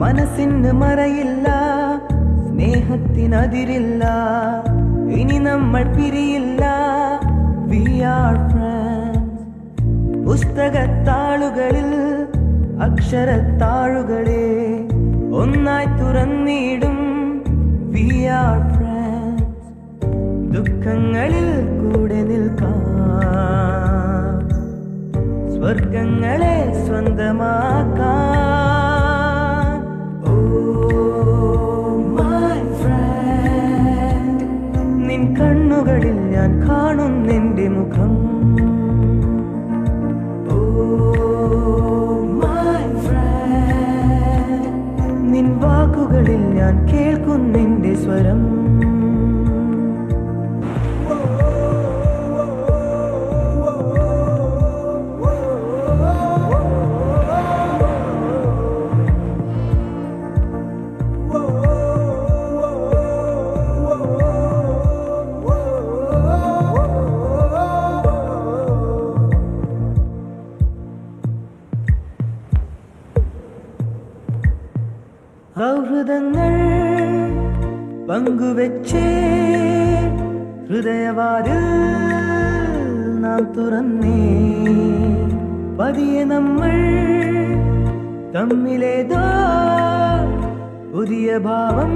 മനസ്സിന് മറയില്ല, സ്നേഹത്തിനതിരില്ല, ഇനി നമ്മൾ പിരിയില്ല. We are friends. പുസ്തകത്താളുകളിൽ അക്ഷരത്താളുകളെ ഒന്നായി തുറന്നിടും. We are friends. ദുഃഖങ്ങളിൽ കൂടെ നിൽക്കാം, സ്വർഗങ്ങളെ സ്വന്തമാക്കാം. കണ്ണുകളിൽ ഞാൻ കാണുന്നെന്റെ മുഖം. നിൻ വാക്കുകളിൽ ഞാൻ കേൾക്കുന്നെന്റെ സ്വരം. സൗഹൃദങ്ങൾ പങ്കുവെച്ചേ ഹൃദയവാതിൽ നാം തുറന്നേ. പതിയെ നമ്മൾ തമ്മിലേതോ പുതിയ ഭാവം